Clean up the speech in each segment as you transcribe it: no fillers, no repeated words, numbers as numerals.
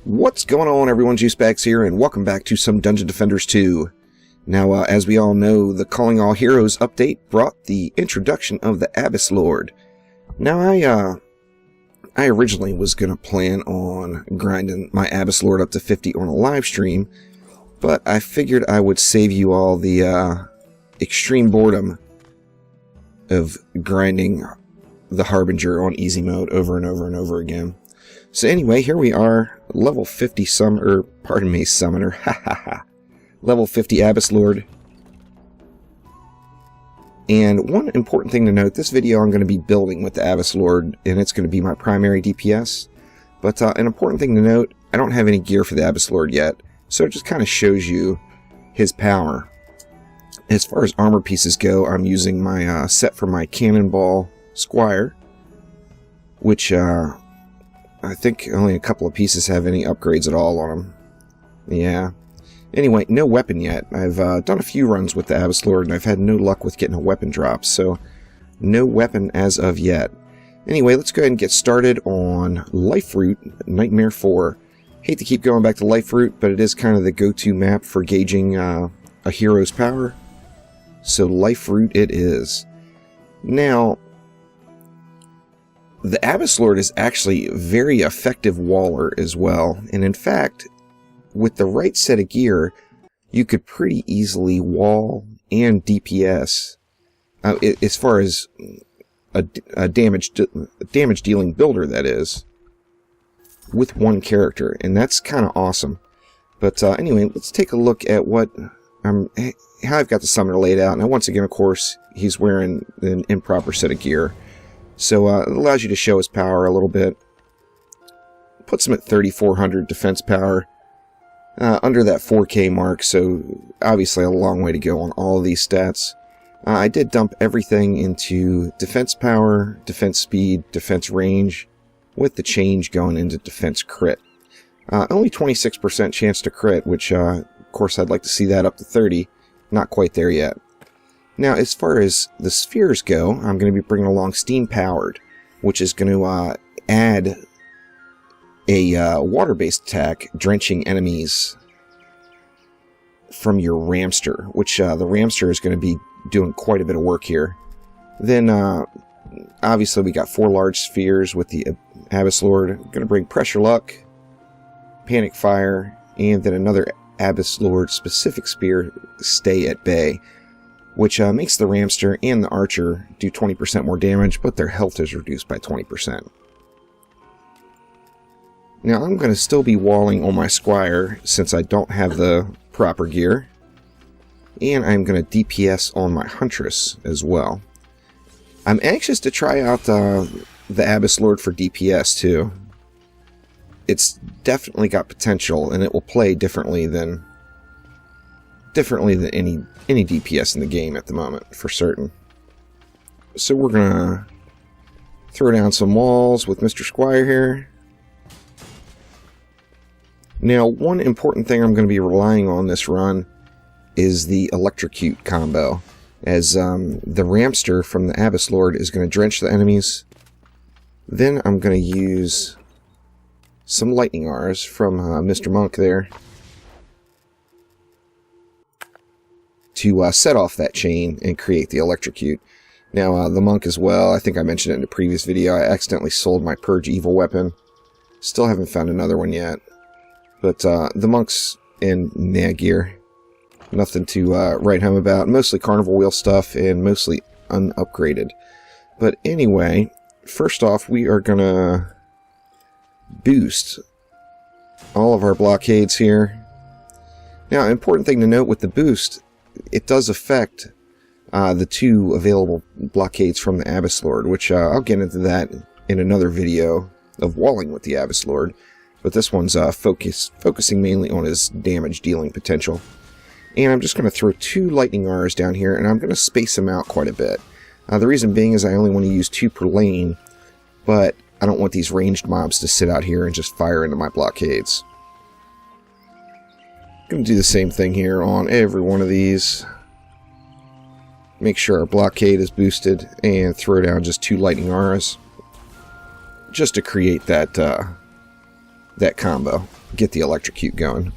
What's going on, everyone? Juicebags here, and welcome back to some Dungeon Defenders 2. Now, as we all know, the Calling All Heroes update brought the introduction of the Abys Lord. Now, I originally was going to plan on grinding my Abys Lord up to 50 on a live stream, but I figured I would save you all the extreme boredom of grinding the Harbinger on easy mode over and over and over again. So anyway, here we are, level 50 summoner, level 50 Abys Lord. And one important thing to note, this video I'm going to be building with the Abys Lord, and it's going to be my primary DPS. But an important thing to note, I don't have any gear for the Abys Lord yet, so it just kind of shows you his power. As far as armor pieces go, I'm using my set for my Cannonball Squire, which I think only a couple of pieces have any upgrades at all on them. Yeah. Anyway, no weapon yet. I've done a few runs with the Abys Lord, and I've had no luck with getting a weapon drop, so no weapon as of yet. Anyway, let's go ahead and get started on Life Root, NM4. Hate to keep going back to Life Root, but it is kind of the go-to map for gauging a hero's power. So Life Root it is. Now, the Abys Lord is actually a very effective waller as well, and in fact, with the right set of gear, you could pretty easily wall and DPS, as far as a damage dealing builder, that is, with one character, and that's kind of awesome. But anyway, let's take a look at how I've got the summoner laid out. Now, once again, of course, he's wearing an improper set of gear. So it allows you to show his power a little bit. Puts him at 3,400 defense power. Under that 4K mark, so obviously a long way to go on all of these stats. I did dump everything into defense power, defense speed, defense range, with the change going into defense crit. Only 26% chance to crit, which of course I'd like to see that up to 30. Not quite there yet. Now, as far as the spheres go, I'm going to be bringing along Steam Powered, which is going to add a water-based attack, drenching enemies from your Ramster, which the Ramster is going to be doing quite a bit of work here. Then, obviously, we got 4 large spheres with the Abys Lord. Going to bring Pressure Luck, Panic Fire, and then another Abys Lord specific spear, Stay at Bay, which makes the Ramster and the Archer do 20% more damage, but their health is reduced by 20%. Now, I'm going to still be walling on my Squire, since I don't have the proper gear. And I'm going to DPS on my Huntress as well. I'm anxious to try out the Abys Lord for DPS, too. It's definitely got potential, and it will play differently than any DPS in the game at the moment, for certain. So we're going to throw down some walls with Mr. Squire here. Now, one important thing I'm going to be relying on this run is the Electrocute combo, as the Ramster from the Abys Lord is going to drench the enemies. Then I'm going to use some Lightning R's from Mr. Monk there to set off that chain and create the Electrocute. Now, the Monk as well, I think I mentioned it in a previous video, I accidentally sold my Purge Evil weapon. Still haven't found another one yet. But the Monk's in gear. Nothing to write home about. Mostly Carnival Wheel stuff and mostly unupgraded. But anyway, first off, we are going to boost all of our blockades here. Now, an important thing to note with the boost, it does affect the 2 available blockades from the Abys Lord, which I'll get into that in another video of walling with the Abys Lord. But this one's focusing mainly on his damage dealing potential. And I'm just going to throw 2 Lightning R's down here, and I'm going to space them out quite a bit. The reason being is I only want to use 2 per lane, but I don't want these ranged mobs to sit out here and just fire into my blockades. I'm going to do the same thing here on every one of these. Make sure our blockade is boosted, and throw down just 2 Lightning R's, just to create that that combo. get the electrocute going.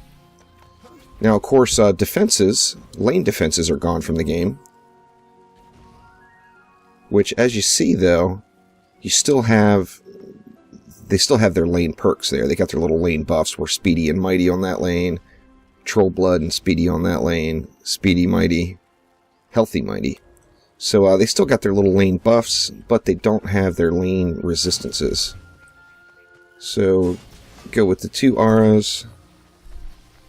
Now, of course, defenses, lane defenses are gone from the game. Which, as you see, though, you still have... They still have their lane perks there. They got their little lane buffs where Speedy and Mighty on that lane, Troll Blood and Speedy on that lane, Speedy, Mighty, Healthy, Mighty. So they still got their little lane buffs, but they don't have their lane resistances. So go with the 2 auras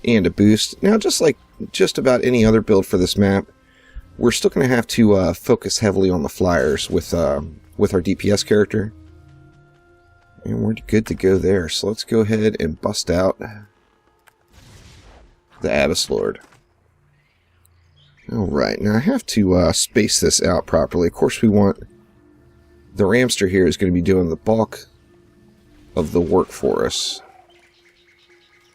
and a boost. Now, just like just about any other build for this map, we're still going to have to focus heavily on the flyers with our DPS character. And we're good to go there. So let's go ahead and bust out the Abys Lord. Alright, now I have to space this out properly. Of course, we want... The Ramster here is going to be doing the bulk of the work for us.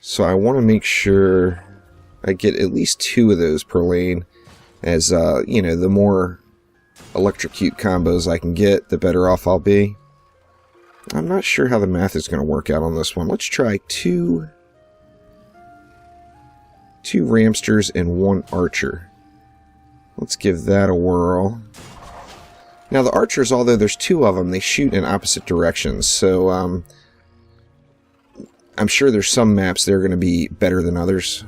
So I want to make sure I get at least 2 of those per lane. As, you know, the more electrocute combos I can get, the better off I'll be. I'm not sure how the math is going to work out on this one. Let's try 2 Ramsters and 1 Archer. Let's give that a whirl. Now the Archers, although there's 2 of them, they shoot in opposite directions. So I'm sure there's some maps that are going to be better than others.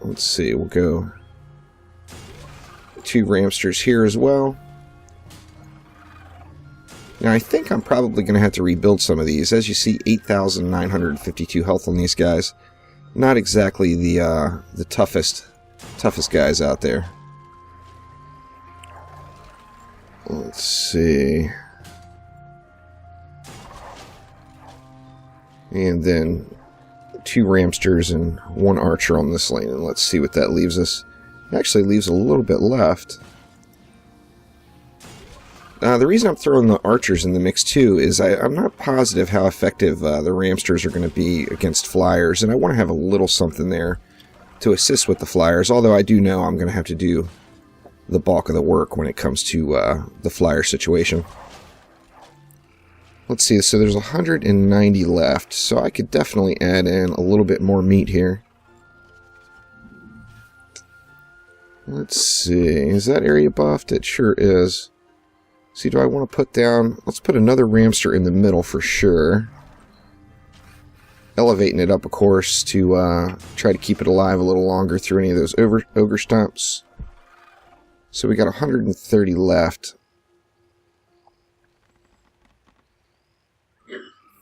Let's see, we'll go 2 Ramsters here as well. Now I think I'm probably going to have to rebuild some of these. As you see, 8,952 health on these guys. Not exactly the toughest guys out there. Let's see. And then 2 Ramsters and 1 Archer on this lane. And let's see what that leaves us. It actually leaves a little bit left. The reason I'm throwing the Archers in the mix too is I'm not positive how effective the Ramsters are going to be against Flyers, and I want to have a little something there to assist with the Flyers, although I do know I'm going to have to do the bulk of the work when it comes to the Flyer situation. Let's see, so there's 190 left, so I could definitely add in a little bit more meat here. Let's see, is that area buffed? It sure is. See, do I want to put down... Let's put another Ramster in the middle for sure. Elevating it up, of course, to try to keep it alive a little longer through any of those ogre stomps. So we got 130 left.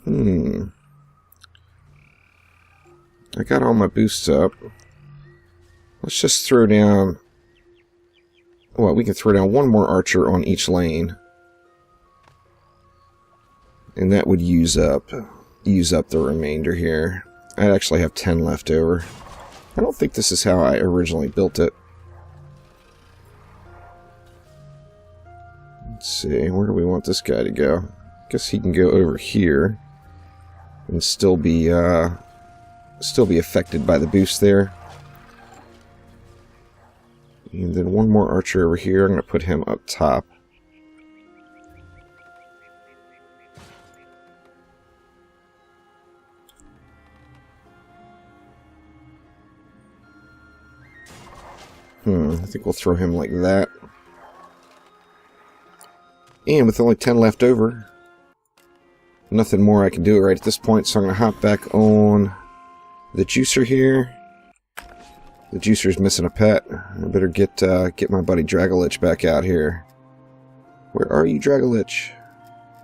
I got all my boosts up. Let's just throw down... Well, we can throw down 1 more Archer on each lane. And that would use up the remainder here. I'd actually have 10 left over. I don't think this is how I originally built it. Let's see, where do we want this guy to go? Guess he can go over here and still be affected by the boost there. And then 1 more Archer over here. I'm going to put him up top. I think we'll throw him like that. And with only 10 left over, nothing more I can do right at this point, so I'm going to hop back on the juicer here. The juicer's missing a pet. I better get my buddy Dragolich back out here. Where are you, Dragolich?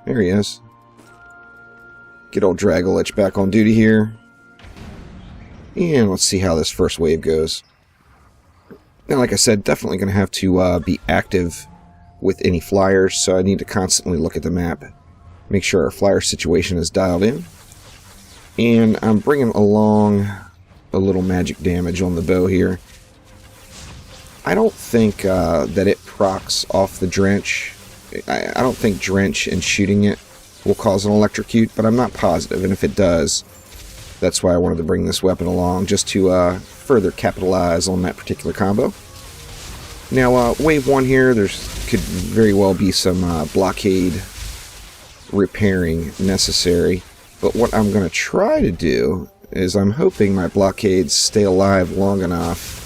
There he is. Get old Dragolich back on duty here. And let's see how this first wave goes. Now, like I said, definitely going to have to be active with any flyers, so I need to constantly look at the map, make sure our flyer situation is dialed in. And I'm bringing along a little magic damage on the bow here. I don't think that it procs off the drench. I don't think drench and shooting it will cause an electrocute, but I'm not positive, and if it does, that's why I wanted to bring this weapon along, just to further capitalize on that particular combo. Now, wave 1 here, could very well be some blockade repairing necessary. But what I'm going to try to do is I'm hoping my blockades stay alive long enough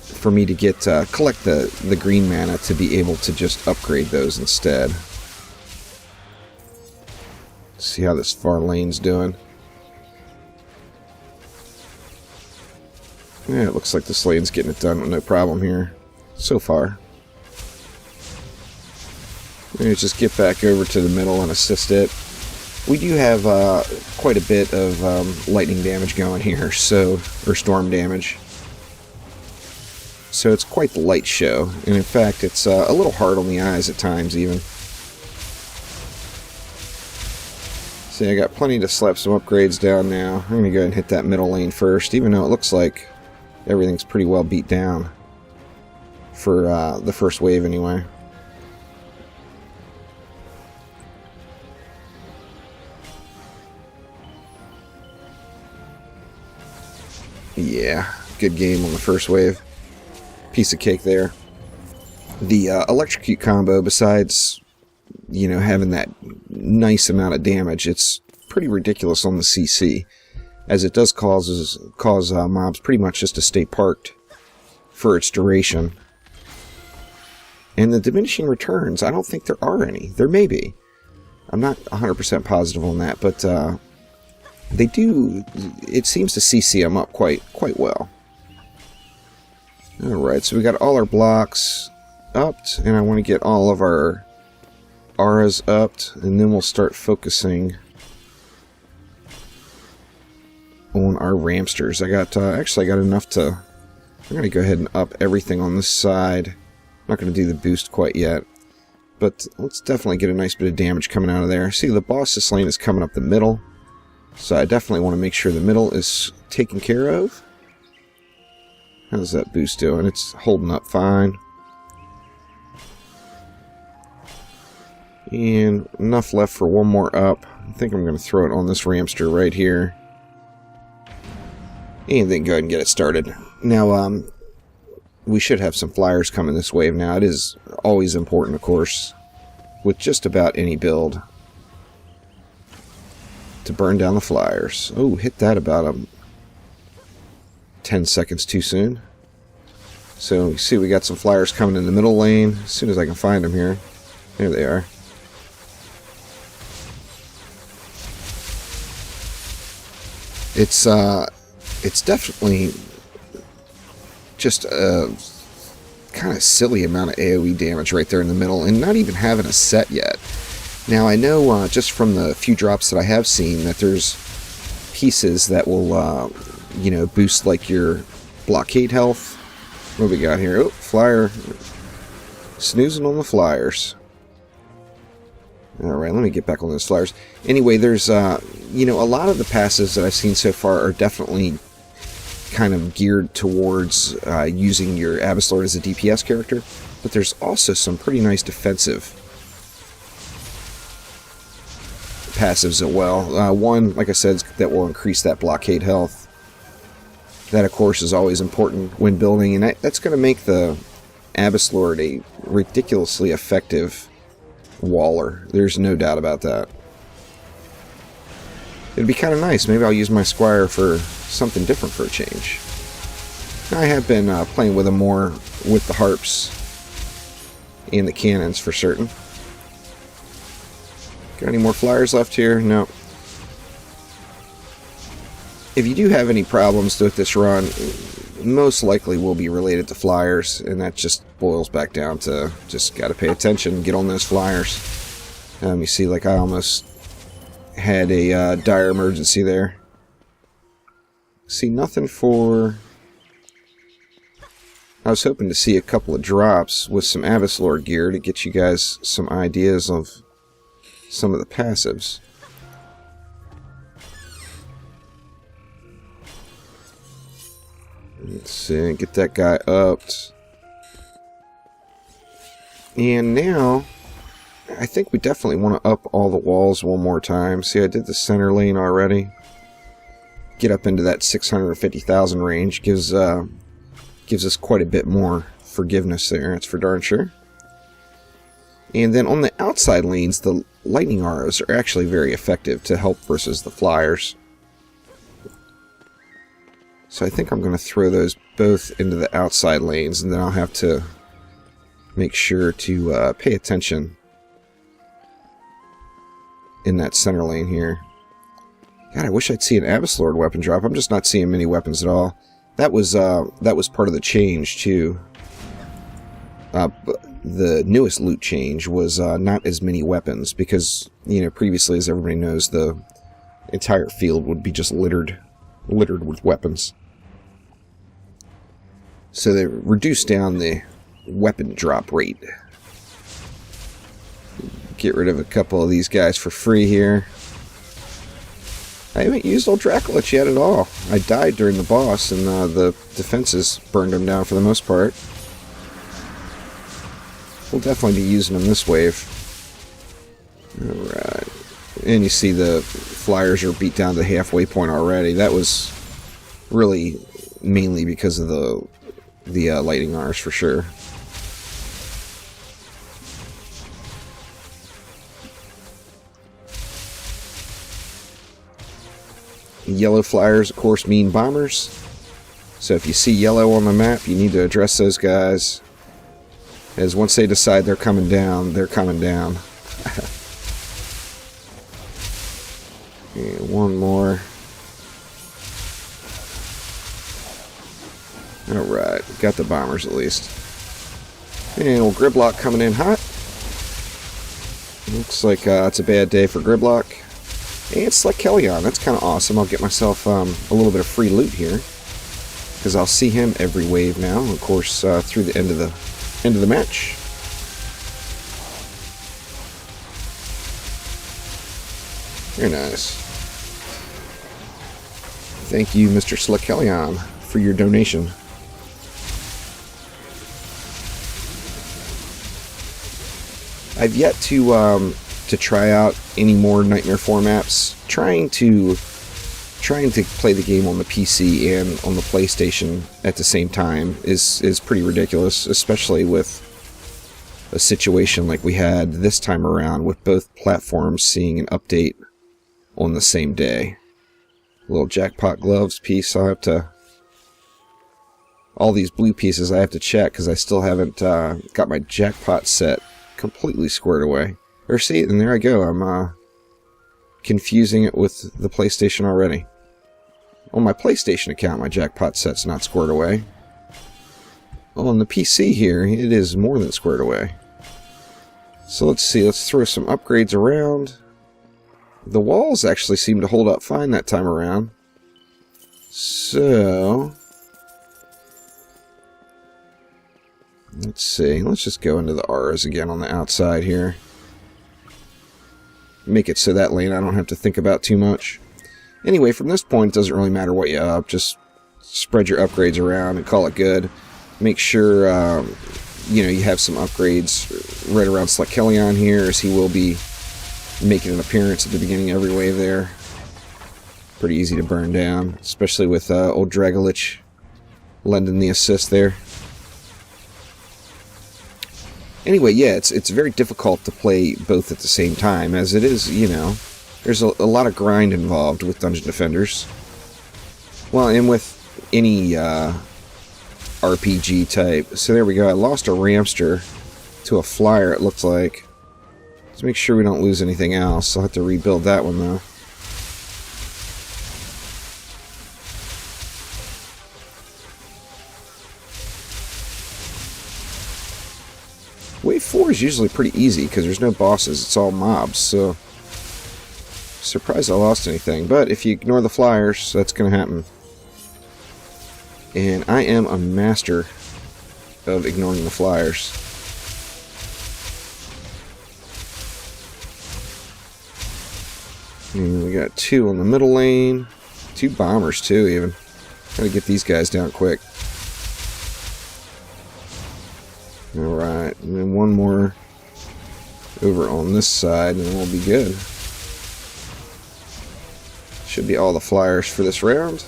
for me to get collect the green mana to be able to just upgrade those instead. See how this far lane's doing. Yeah, it looks like this lane's getting it done with no problem here so far. Let's just get back over to the middle and assist it. We do have quite a bit of lightning damage going here, or storm damage. So it's quite the light show, and in fact it's a little hard on the eyes at times even. See, I got plenty to slap some upgrades down now. I'm going to go ahead and hit that middle lane first, even though it looks like everything's pretty well beat down for the first wave anyway. Yeah, good game on the first wave. Piece of cake there. The electrocute combo, besides, you know, having that nice amount of damage, it's pretty ridiculous on the CC, as it does cause mobs pretty much just to stay parked for its duration. And the diminishing returns, I don't think there are any. There may be. I'm not 100% positive on that, but they do. It seems to CC them up quite well. Alright, so we got all our blocks upped, and I want to get all of our auras upped, and then we'll start focusing on our Ramsters. I got actually I got enough to. I'm going to go ahead and up everything on this side. I'm not going to do the boost quite yet, but let's definitely get a nice bit of damage coming out of there. See, the boss lane is coming up the middle, so I definitely want to make sure the middle is taken care of. How's that boost doing? It's holding up fine. And enough left for one more up. I think I'm going to throw it on this Ramster right here. And then go ahead and get it started. Now, we should have some flyers coming this wave now. It is always important, of course, with just about any build, to burn down the flyers. Oh, hit that about 10 seconds too soon. So you see we got some flyers coming in the middle lane. As soon as I can find them here. There they are. It's definitely just a kind of silly amount of AoE damage right there in the middle, and not even having a set yet. Now I know just from the few drops that I have seen that there's pieces that will you know, boost like your blockade health. What do we got here? Oh, flyer. Snoozing on the flyers. Alright, let me get back on those flyers. Anyway, there's, you know, a lot of the passives that I've seen so far are definitely kind of geared towards using your Abys Lord as a DPS character, but there's also some pretty nice defensive passives as well. One, like I said, that will increase that blockade health. That, of course, is always important when building, and that's going to make the Abys Lord a ridiculously effective waller. There's no doubt about that. It'd be kind of nice. Maybe I'll use my Squire for something different for a change. I have been playing with them more with the harps and the cannons for certain. Got any more flyers left here? No. If you do have any problems with this run, most likely will be related to flyers, and that just boils back down to just got to pay attention, get on those flyers. You see, like I almost had a dire emergency there. See, nothing for... I was hoping to see a couple of drops with some Abys Lord gear to get you guys some ideas of some of the passives. Let's see, get that guy upped. And now, I think we definitely want to up all the walls one more time. See, I did the center lane already. Get up into that 650,000 range. Gives us quite a bit more forgiveness there, that's for darn sure. And then on the outside lanes, the lightning auras are actually very effective to help versus the flyers. So I think I'm going to throw those both into the outside lanes, and then I'll have to make sure to pay attention in that center lane here. God, I wish I'd see an Abys Lord weapon drop. I'm just not seeing many weapons at all. That was part of the change too. The newest loot change was not as many weapons because, you know, previously, as everybody knows, the entire field would be just littered with weapons. So they reduced down the weapon drop rate. Get rid of a couple of these guys for free here. I haven't used old Dracolich yet at all. I died during the boss, and the defenses burned him down for the most part. We'll definitely be using him this wave. Alright. And you see the flyers are beat down to the halfway point already. That was really mainly because of the lightning auras for sure. Yellow flyers, of course, mean bombers. So if you see yellow on the map, you need to address those guys. As once they decide they're coming down, they're coming down. Okay, one more. Alright, got the bombers at least. And old Gridlock coming in hot. Looks like it's a bad day for Gridlock. And it's like Kellyon. That's kind of awesome. I'll get myself a little bit of free loot here, because I'll see him every wave now. Of course, through the end of the match. Very nice. Thank you, Mr. Slick Kellyon, for your donation. I've yet to try out any more Nightmare 4 maps. Trying to play the game on the PC and on the PlayStation at the same time is pretty ridiculous, especially with a situation like we had this time around with both platforms seeing an update on the same day. Little jackpot gloves piece. I'll have to... All these blue pieces I have to check because I still haven't got my jackpot set completely squared away. Or see, and there I go. I'm confusing it with the PlayStation already. On my PlayStation account, my jackpot set's not squared away. On the PC here, it is more than squared away. So let's see, let's throw some upgrades around. The walls actually seem to hold up fine that time around. So... let's see, let's just go into the auras again on the outside here. Make it so that lane I don't have to think about too much. Anyway, from this point, it doesn't really matter what you up. Just spread your upgrades around and call it good. Make sure, you know, you have some upgrades right around Slick Kellyon here, as he will be making an appearance at the beginning of every wave there. Pretty easy to burn down, especially with old Dracolich lending the assist there. Anyway, yeah, it's very difficult to play both at the same time, as it is, you know, there's a lot of grind involved with Dungeon Defenders. Well, and with any RPG type. So there we go, I lost a Ramster to a Flyer, it looks like. Let's make sure we don't lose anything else. I'll have to rebuild that one, though. Wave 4 is usually pretty easy because there's no bosses, it's all mobs, so surprised I lost anything. But if you ignore the flyers, that's going to happen. And I am a master of ignoring the flyers. And we got 2 on the middle lane, 2 bombers too even. Gotta get these guys down quick. Alright, and then one more over on this side, and then we'll be good. Should be all the flyers for this round.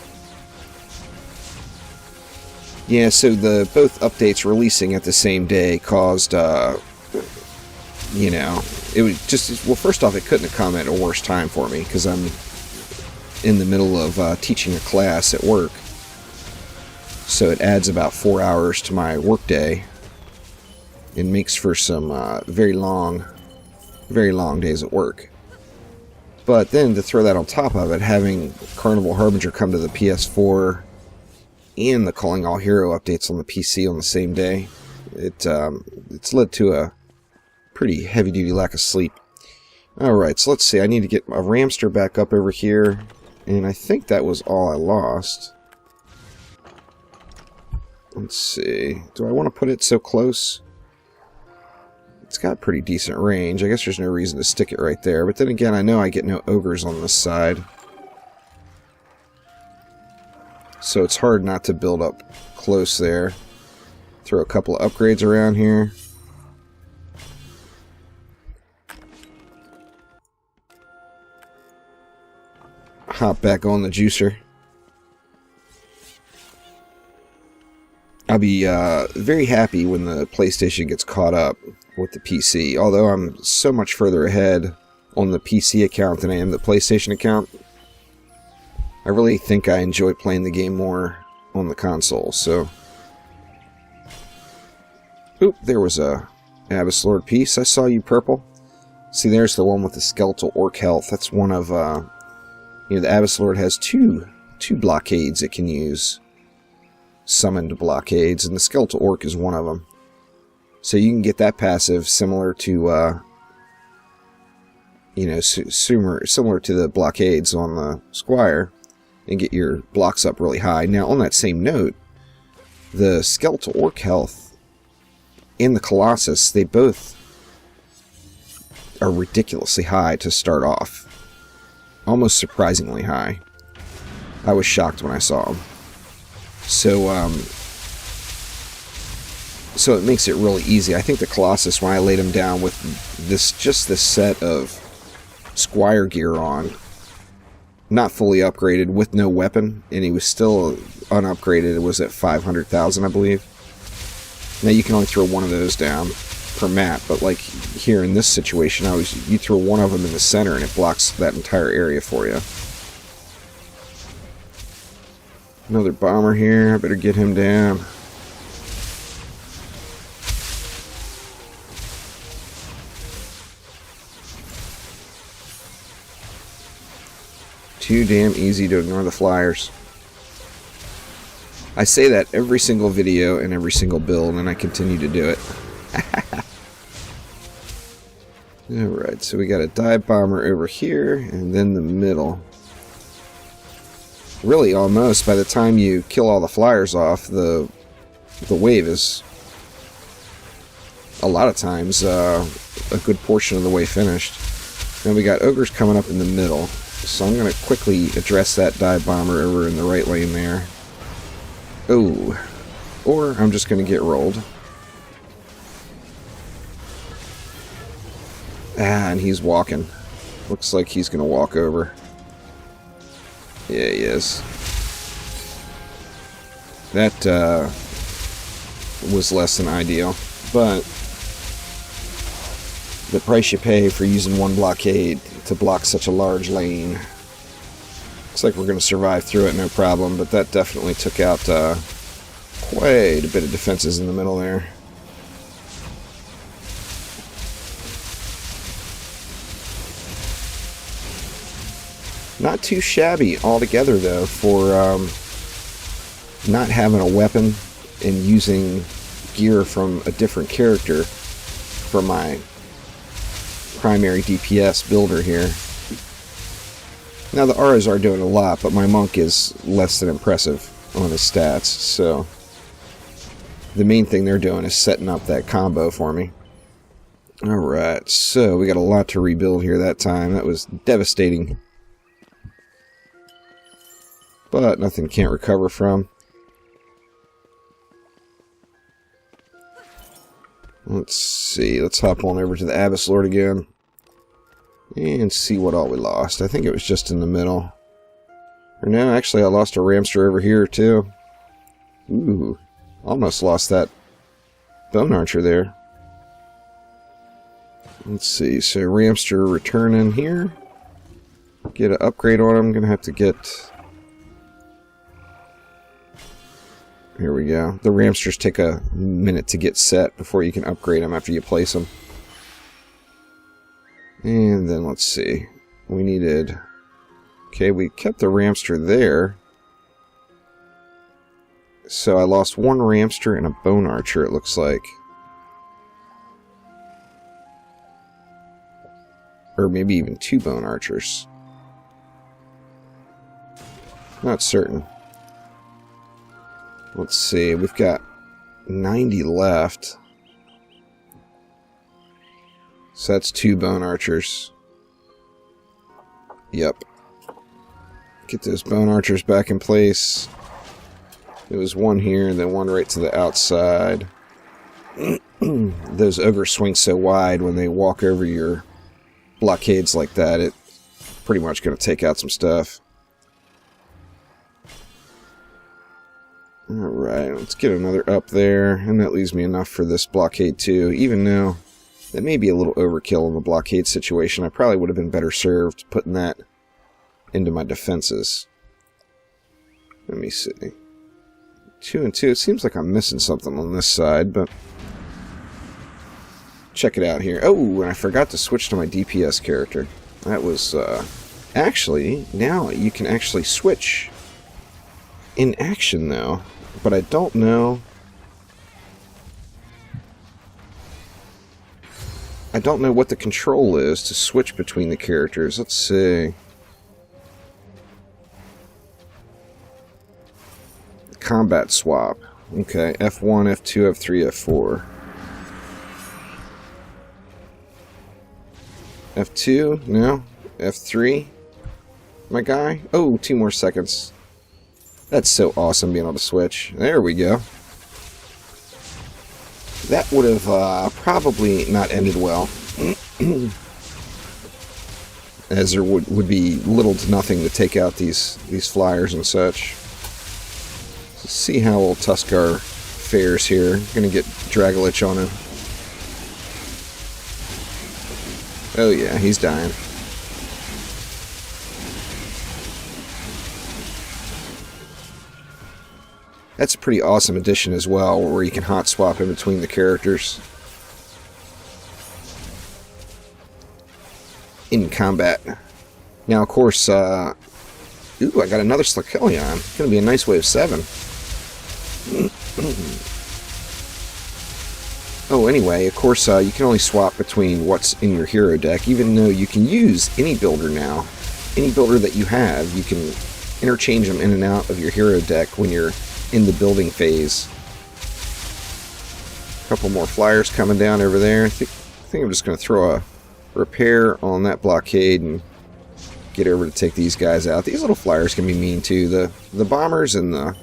Yeah, so both updates releasing at the same day caused, you know, it would just, well, first off, it couldn't have come at a worse time for me, because I'm in the middle of teaching a class at work. So it adds about 4 hours to my workday. It makes for some very long days at work. But then to throw that on top of it, having Carnival Harbinger come to the PS4 and the Calling All Hero updates on the PC on the same day, it's led to a pretty heavy-duty lack of sleep. Alright, so let's see. I need to get a Ramster back up over here, and I think that was all I lost. Let's see. Do I want to put it so close? It's got pretty decent range. I guess there's no reason to stick it right there. But then again, I know I get no ogres on this side. So it's hard not to build up close there. Throw a couple of upgrades around here. Hop back on the juicer. I'll be very happy when the PlayStation gets caught up with the PC. Although I'm so much further ahead on the PC account than I am the PlayStation account, I really think I enjoy playing the game more on the console. So, oop, there was a Abys Lord piece. I saw you, purple. See, there's the one with the skeletal orc health. That's one of, the Abys Lord has two blockades it can use. Summoned blockades, and the skeletal orc is one of them. So you can get that passive similar to, similar to the blockades on the Squire, and get your blocks up really high. Now, on that same note, the skeletal orc health and the Colossus, they both are ridiculously high to start off. Almost surprisingly high. I was shocked when I saw them. So it makes it really easy. I think the Colossus, when I laid him down with this set of Squire gear on, not fully upgraded, with no weapon, and he was still unupgraded, it was at 500,000, I believe. Now you can only throw one of those down per map, but like here in this situation, you throw one of them in the center and it blocks that entire area for you. Another bomber here. I better get him down. Too damn easy to ignore the flyers. I say that every single video and every single build, and I continue to do it. Alright, so we got a dive bomber over here, and then the middle. Really, almost, by the time you kill all the flyers off, the wave is, a lot of times, a good portion of the way finished. Now we got ogres coming up in the middle, so I'm going to quickly address that dive bomber over in the right lane there. Oh, or I'm just going to get rolled. Ah, and he's walking. Looks like he's going to walk over. Yeah, he is. That was less than ideal, but the price you pay for using one blockade to block such a large lane. Looks like we're going to survive through it, no problem, but that definitely took out quite a bit of defenses in the middle there. Not too shabby altogether, though, for not having a weapon and using gear from a different character for my primary DPS builder here. Now, the auras are doing a lot, but my monk is less than impressive on his stats, so the main thing they're doing is setting up that combo for me. Alright, so we got a lot to rebuild here that time. That was devastating. But nothing can't recover from. Let's see. Let's hop on over to the Abys Lord again. And see what all we lost. I think it was just in the middle. Or no, actually I lost a Ramster over here too. Ooh. Almost lost that Bone Archer there. Let's see, so Ramster returning here. Get an upgrade on him. Gonna have to get... Here we go. The Ramsters take a minute to get set before you can upgrade them after you place them. And then let's see. We needed... Okay, we kept the Ramster there. So I lost one Ramster and a Bone Archer, it looks like. Or maybe even 2 Bone Archers. Not certain. Let's see, we've got 90 left. So that's 2 Bone Archers. Yep. Get those Bone Archers back in place. There was one here and then one right to the outside. Those ogres swing so wide when they walk over your blockades like that, it's pretty much going to take out some stuff. Alright, let's get another up there, and that leaves me enough for this blockade too, even though that may be a little overkill in the blockade situation. I probably would have been better served putting that into my defenses. Let me see. 2 and 2, it seems like I'm missing something on this side, but check it out here. Oh, and I forgot to switch to my DPS character. That was, actually, now you can actually switch in action, though. But I don't know... I don't know what the control is to switch between the characters. Let's see. Combat swap. Okay, F1, F2, F3, F4. F2? No. F3? My guy? Oh, 2 more seconds. That's so awesome being able to switch. There we go. That would have probably not ended well. As there would be little to nothing to take out these flyers and such. Let's see how old Tuskar fares here. Gonna get Dragolich on him. Oh yeah, he's dying. That's a pretty awesome addition as well, where you can hot swap in between the characters in combat. Now, of course, ooh, I got another Slakelion. Gonna be a nice wave 7. Oh, anyway, of course, you can only swap between what's in your hero deck, even though you can use any builder now. Any builder that you have, you can interchange them in and out of your hero deck when you're in the building phase. A couple more flyers coming down over there. I think I'm just going to throw a repair on that blockade and get over to take these guys out. These little flyers can be mean too. The bombers and the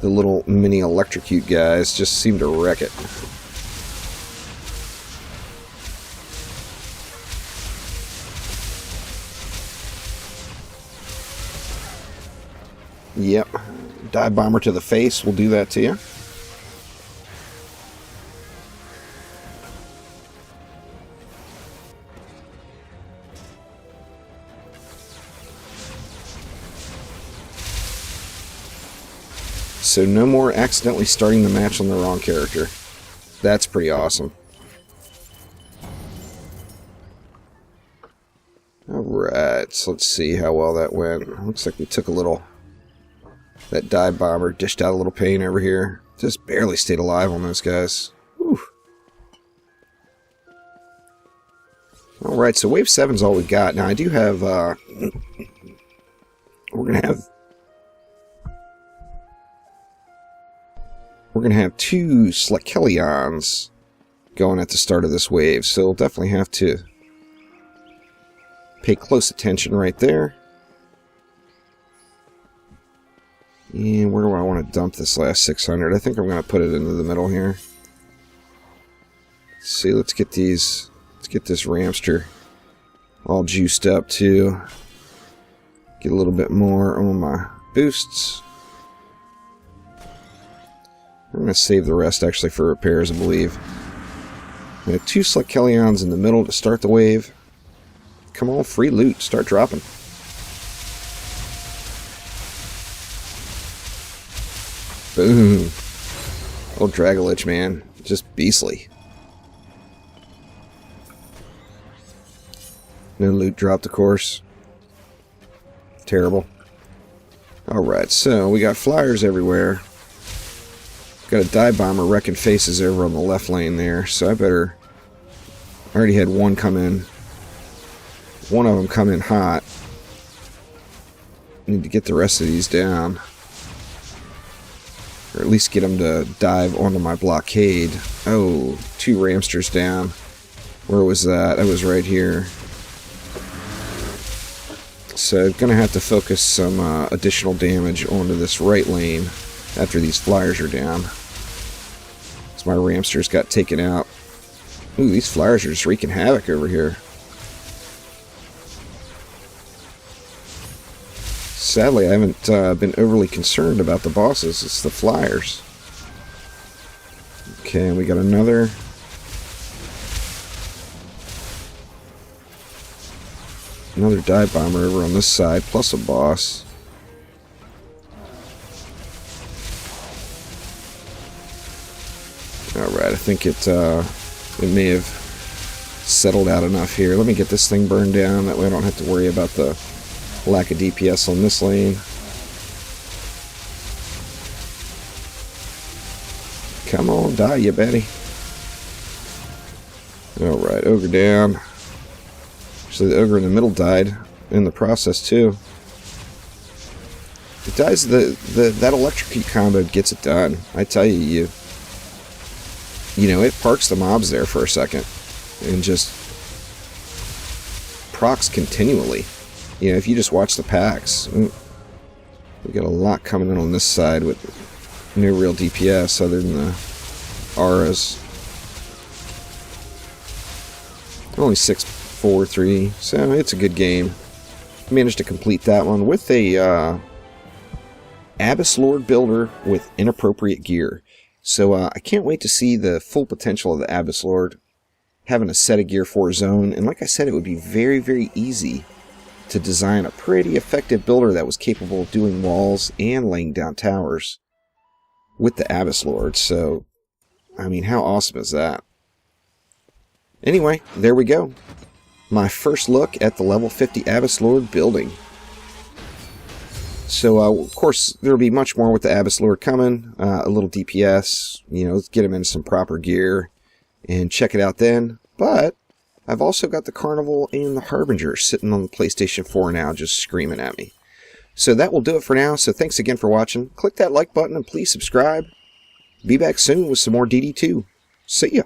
little mini electrocute guys just seem to wreck it. Yep. Dive bomber to the face will do that to you. So no more accidentally starting the match on the wrong character. That's pretty awesome. Alright, so let's see how well that went. Looks like we took a little... That dive bomber dished out a little pain over here. Just barely stayed alive on those guys. Whew. Alright, so wave 7's all we got. Now I do have, we're gonna have 2 Slakelions going at the start of this wave, so we'll definitely have to pay close attention right there. And where do I want to dump this last 600? I think I'm going to put it into the middle here. Let's see, let's get this Ramster all juiced up too. Get a little bit more on my boosts. I'm going to save the rest actually for repairs, I believe. We have 2 Slickelions in the middle to start the wave. Come on, free loot. Start dropping. Boom. Old Dragolich, man. Just beastly. No loot dropped, of course. Terrible. Alright, so we got flyers everywhere. Got a dive bomber wrecking faces over on the left lane there, so I better... I already had one come in. One of them come in hot. Need to get the rest of these down. Or at least get them to dive onto my blockade. Oh, 2 Ramsters down. Where was that? That was right here. So I'm going to have to focus some additional damage onto this right lane after these flyers are down. So my Ramsters got taken out. Ooh, these flyers are just wreaking havoc over here. Sadly, I haven't been overly concerned about the bosses. It's the flyers. Okay, we got another. Another dive bomber over on this side, plus a boss. Alright, I think it may have settled out enough here. Let me get this thing burned down. That way I don't have to worry about the lack of DPS on this lane. Come on, die, you Betty. Alright, ogre down. So the ogre in the middle died in the process too. It dies. That electrocute combo gets it done. I tell you, you know, it parks the mobs there for a second and just procs continually. You know, if you just watch the packs, we got a lot coming in on this side with no real DPS other than the auras. Only 6-4-3, so it's a good game. Managed to complete that one with a Abys Lord builder with inappropriate gear. So I can't wait to see the full potential of the Abys Lord having a set of gear for his own. And like I said, it would be very, very easy to design a pretty effective builder that was capable of doing walls and laying down towers with the Abys Lord. So, I mean, how awesome is that? Anyway, there we go. My first look at the level 50 Abys Lord building. So, of course, there will be much more with the Abys Lord coming. A little DPS, you know, let's get him in some proper gear and check it out then. But I've also got the Carnival and the Harbinger sitting on the PlayStation 4 now just screaming at me. So that will do it for now. So thanks again for watching. Click that like button and please subscribe. Be back soon with some more DD2. See ya.